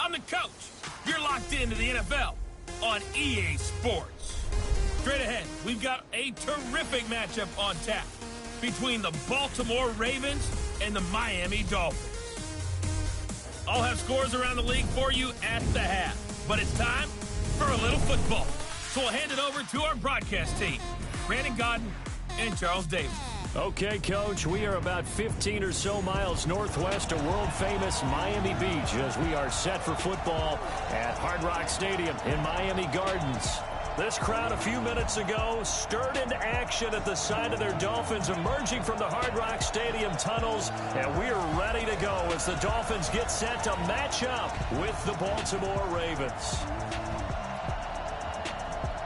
I'm the coach. You're locked into the NFL on EA Sports. Straight ahead, we've got a terrific matchup on tap between the Baltimore Ravens and the Miami Dolphins. I'll have scores around the league for you at the half, but it's time for a little football. So we'll hand it over to our broadcast team, Brandon Godden and Charles Davis. Okay, Coach, we are about 15 or so miles northwest of world-famous Miami Beach as we are set for football at Hard Rock Stadium in Miami Gardens. This crowd a few minutes ago stirred into action at the side of their Dolphins emerging from the Hard Rock Stadium tunnels, and we are ready to go as the Dolphins get set to match up with the Baltimore Ravens.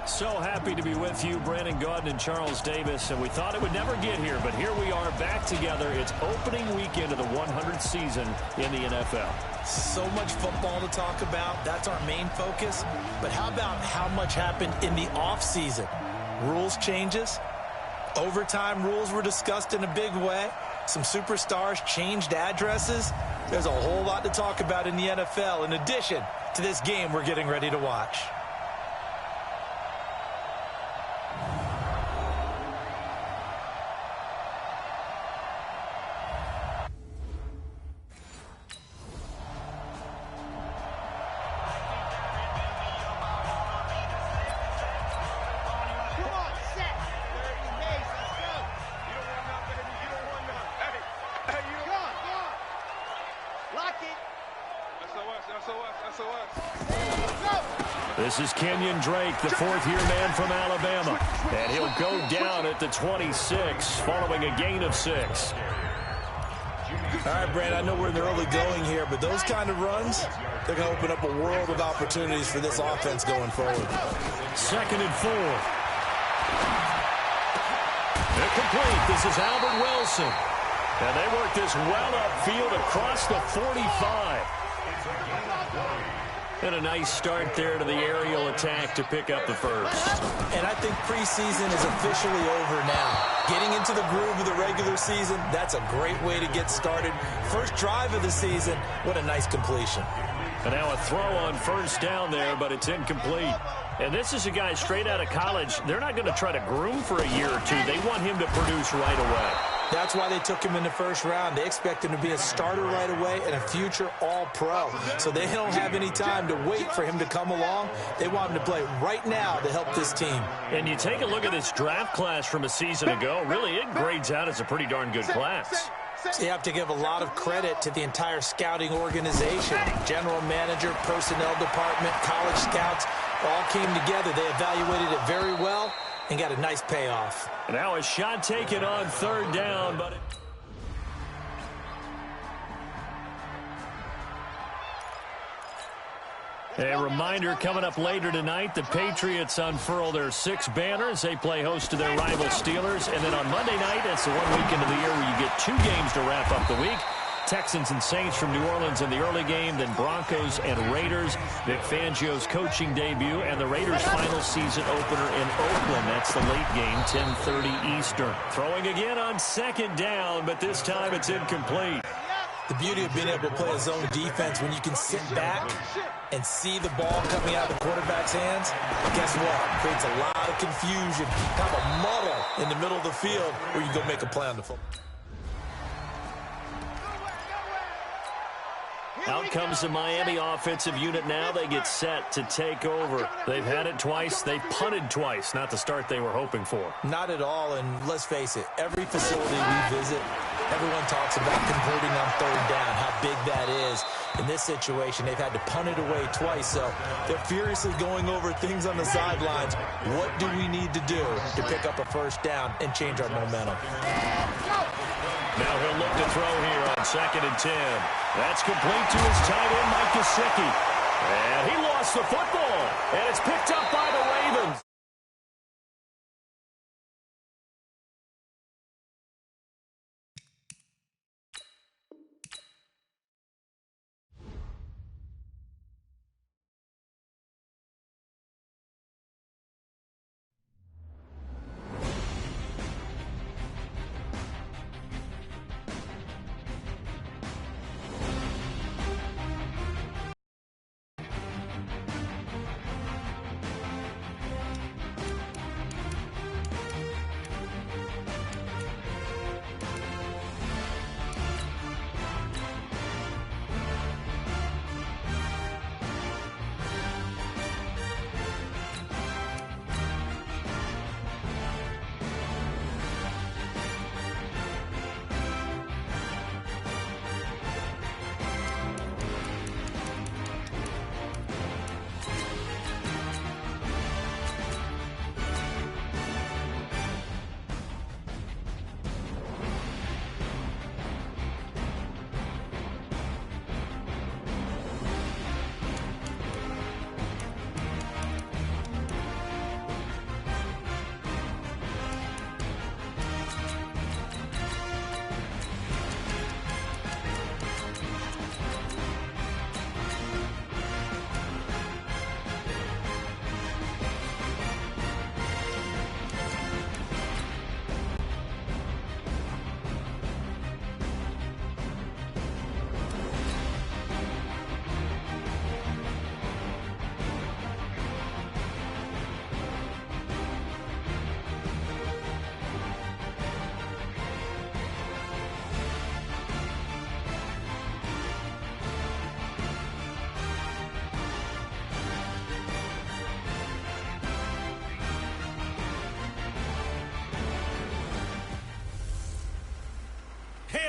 So happy to be with you, Brandon Godden and Charles Davis, and we thought it would never get here, but here we are back together. It's opening weekend of the 100th season in the NFL. So much football to talk about. That's our main focus. But how about how much happened in the offseason? Rules changes. Overtime rules were discussed in a big way. Some superstars changed addresses. There's a whole lot to talk about in the NFL in addition to this game we're getting ready to watch. This is Kenyon Drake, the fourth-year man from Alabama, and he'll go down at the 26 following a gain of 6. All right, Brand, I know we're in the early going here, but those kind of runs, they're going to open up a world of opportunities for this offense going forward. 2nd and 4. Incomplete. This is Albert Wilson. And they work this well upfield across the 45. And a nice start there to the aerial attack to pick up the first. And I think preseason is officially over now. Getting into the groove of the regular season, that's a great way to get started. First drive of the season, what a nice completion. And now a throw on first down there, but it's incomplete. And this is a guy straight out of college. They're not going to try to groom for a year or two. They want him to produce right away. That's why they took him in the first round. They expect him to be a starter right away and a future all-pro. So they don't have any time to wait for him to come along. They want him to play right now to help this team. And you take a look at this draft class from a season ago. Really, it grades out as a pretty darn good class. So you have to give a lot of credit to the entire scouting organization. General manager, personnel department, college scouts all came together. They evaluated it very well and got a nice payoff. Now a shot taken on third down, but a reminder coming up later tonight, the Patriots unfurl their 6 banners. They play host to their rival Steelers. And then on Monday night, it's the one weekend of the year where you get 2 games to wrap up the week. Texans and Saints from New Orleans in the early game, then Broncos and Raiders. Vic Fangio's coaching debut and the Raiders' final season opener in Oakland. That's the late game, 10:30 Eastern. Throwing again on 2nd down, but this time it's incomplete. The beauty of being able to play a zone defense when you can sit back and see the ball coming out of the quarterback's hands, guess what? It creates a lot of confusion, kind of a muddle in the middle of the field where you go make a play on the football. Out comes the Miami offensive unit now. They get set to take over. They've had it twice. They've punted twice. Not the start they were hoping for. Not at all, and let's face it, every facility we visit, everyone talks about converting on 3rd down, how big that is. In this situation, they've had to punt it away twice, so they're furiously going over things on the sidelines. What do we need to do to pick up a first down and change our momentum? Now he'll look to throw here on 2nd and 10. That's complete to his tight end, Mike Gesicki. And he lost the football, and it's picked up by the Ravens.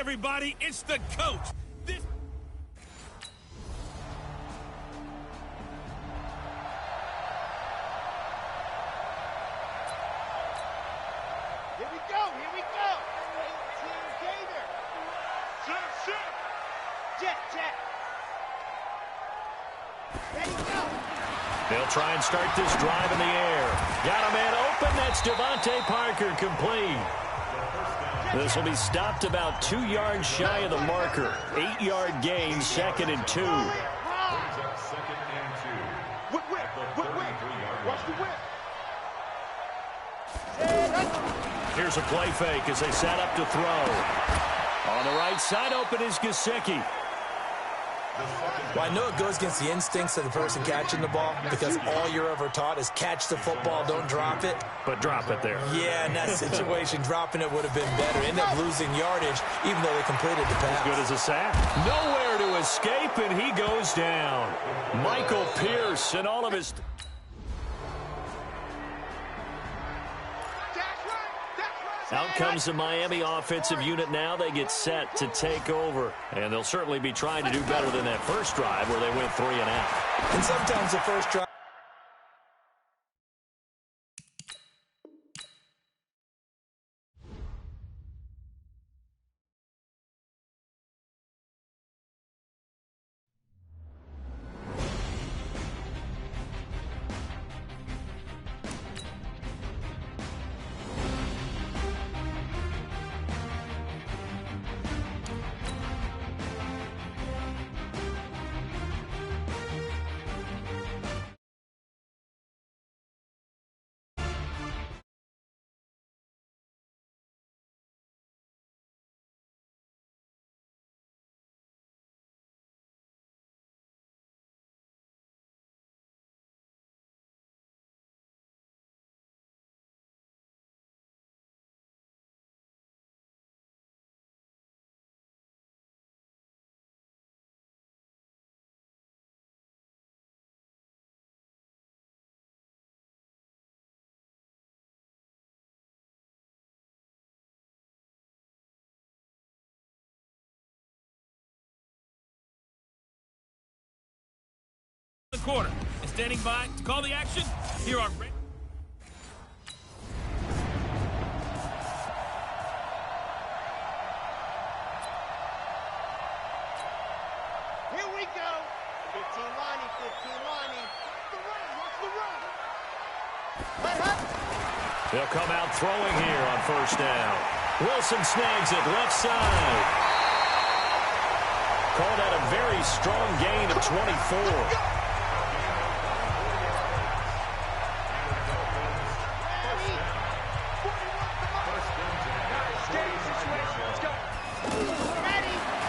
everybody, it's the coach. This Here we go, here we go. 18 Gator. Jet. Ready, go. They'll try and start this drive in the air. Got a man open. That's Devontae Parker, complete. This will be stopped about 2 yards shy of the marker. 8-yard gain, 2nd and 2. Whip. Watch the whip. Here's a play fake as they set up to throw. On the right side, open is Gesicki. Well, I know it goes against the instincts of the person catching the ball because all you're ever taught is catch the football, don't drop it. But drop it there. Yeah, in that situation, dropping it would have been better. End up losing yardage, even though they completed the pass. As good as a sack. Nowhere to escape, and he goes down. Michael Pierce and all of his... Out comes the Miami offensive unit now. They get set to take over. And they'll certainly be trying to do better than that first drive where they went 3 and out. And sometimes the first drive... the quarter. And standing by to call the action, here are... Here we go. 15 Lonnie. The run. They'll come out throwing here on first down. Wilson snags it left side. Called out a very strong gain of 24.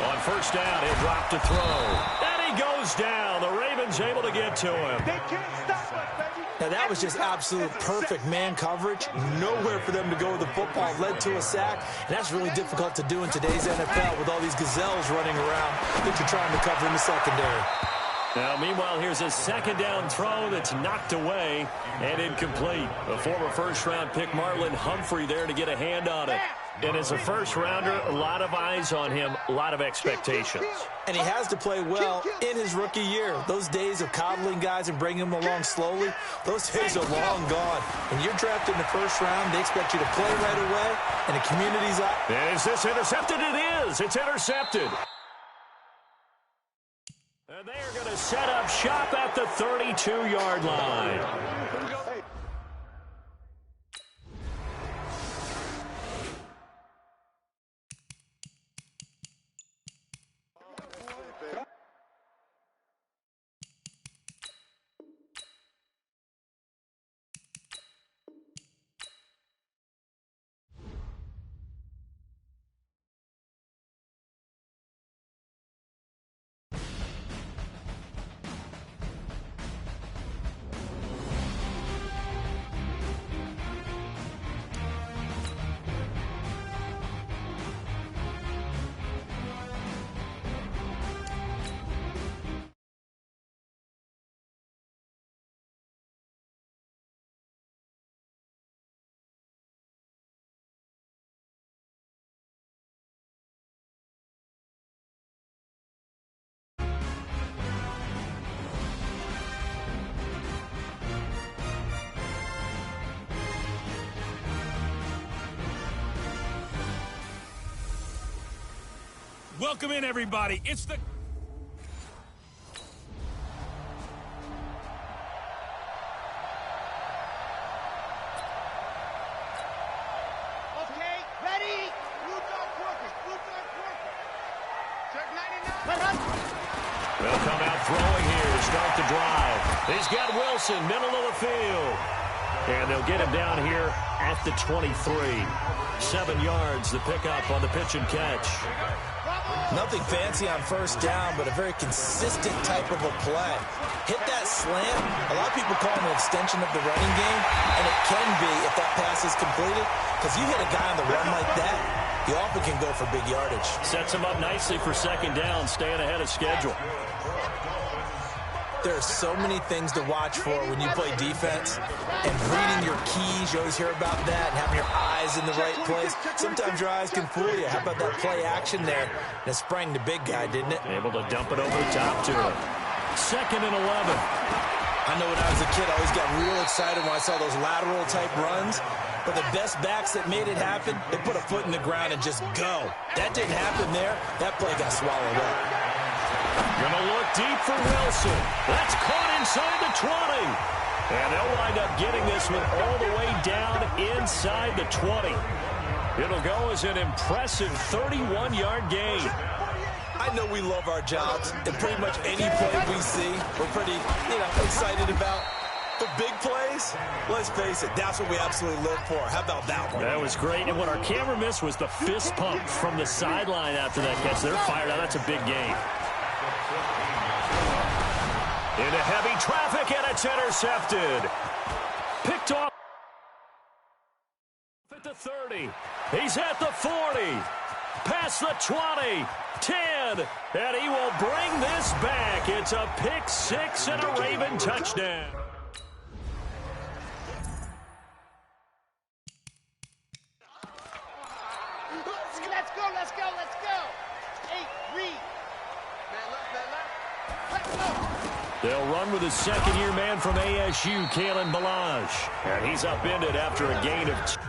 On first down, he'll drop to throw. And he goes down. The Ravens able to get to him. They can't stop us, baby. Now, that was just absolute perfect man coverage. Nowhere for them to go with the football. Led to a sack. And that's really difficult to do in today's NFL with all these gazelles running around that you're trying to cover in the secondary. Now, meanwhile, here's a second down throw that's knocked away and incomplete. A former first-round pick, Marlon Humphrey, there to get a hand on it. And as a first-rounder, a lot of eyes on him, a lot of expectations. And he has to play well in his rookie year. Those days of coddling guys and bringing them along slowly, those days are long gone. When you're drafted in the first round, they expect you to play right away, and the community's up. And is this intercepted? It is. It's intercepted. And they are going to set up shop at the 32-yard line. Welcome in, everybody. It's the... Okay, ready? Boots on working. Boots on working. Check 99. They'll come out throwing here to start the drive. He's got Wilson, middle of the field. And they'll get him down here at the 23. 7 yards, the pickup on the pitch and catch. Nothing fancy on first down, but a very consistent type of a play. Hit that slant. A lot of people call him an extension of the running game, and it can be if that pass is completed, because you hit a guy on the run like that, he often can go for big yardage. Sets him up nicely for second down, staying ahead of schedule. There are so many things to watch for when you play defense, and reading your keys, you always hear about that, and having your eyes in the right place. Sometimes your eyes can fool you. How about that play action there? And it sprang the big guy, didn't it? Able to dump it over the top to him. 2nd and 11. I know when I was a kid, I always got real excited when I saw those lateral-type runs. But the best backs that made it happen, they put a foot in the ground and just go. That didn't happen there. That play got swallowed up. Gonna look deep for Wilson. That's caught inside the 20. And they'll wind up getting this one all the way down inside the 20. It'll go as an impressive 31-yard gain. I know we love our jobs, and pretty much any play we see, we're pretty, excited about. The big plays, let's face it, that's what we absolutely live for. How about that one? That was great. And what our camera missed was the fist pump from the sideline after that catch. They're fired out. That's a big gain. Into heavy traffic, and it's intercepted. Picked off at the 30. He's at the 40. Past the 20. 10. And he will bring this back. It's a pick 6 and a Raven touchdown. Let's go. 8, read. Man left. Let's go. They'll run with his second-year man from ASU, Kalen Balazs. And he's upended after a gain of 2.